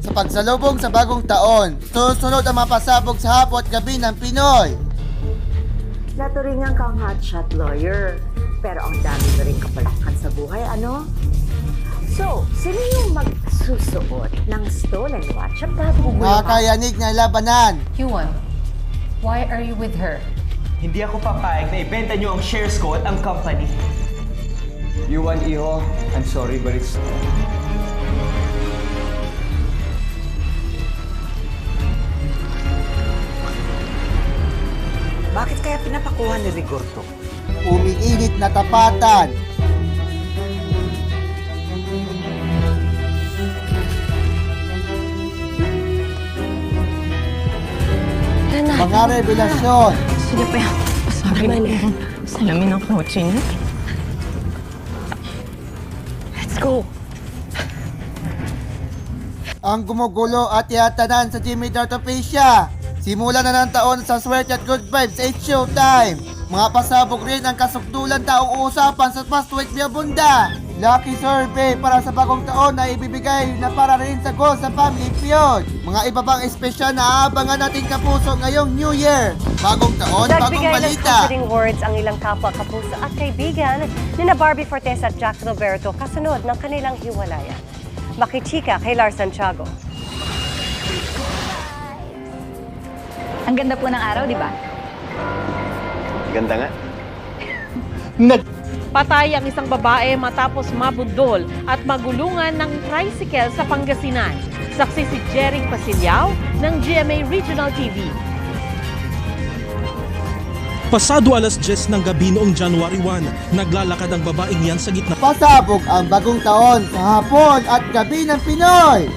sa pagsalubong sa bagong taon. Susunod ang mapasabog sa hapon at gabi ng Pinoy. Naturingan kang hotshot lawyer, pero ang dami na rin kapalakan sa buhay, ano? So, sino yung magsusuot ng stolen watch at bagong gulaman? Nakakayanig na labanan. Yuan, why are you with her? Hindi ako papayag na ibenta niyo ang shares ko at ang company. Yuan, Iho, I'm sorry but it's... Bakit kaya pinapakuha ni Rigor to? Umiinit na tapatan. Mga revelasyon. Sige pa yan. Pasabi mo salamin ng kotse niya. Let's go. Ang gumugulo at tiyatanan sa Jimmy Dartopecia. Simula na ng taon sa swerte at good vibes sa It's Showtime. Mga pasabog rin ang kasukdulan taong uusapan sa past week via Bunda. Lucky survey para sa bagong taon na ibibigay na para rin sa goal sa Family Feud. Mga iba pang espesyal na aabangan natin kapuso ngayong New Year. Bagong taon, bagong Nagbigay ng balita. comforting words ang ilang kapwa kapuso at kaibigan ni na Barbie Fortes at Jack Roberto kasunod ng kanilang hiwalayan. Makichika kay Lars Santiago. Ang ganda po ng araw, di ba? Ganda nga. Patay ang isang babae matapos mabundol at magulungan ng tricycle sa Pangasinan. Saksi si Jering Pasilyao ng GMA Regional TV. Pasado alas 10 ng gabi noong January 1, naglalakad ang babaeng yan sa gitna Pasabog ang bagong taon sa hapon at gabi ng Pinoy.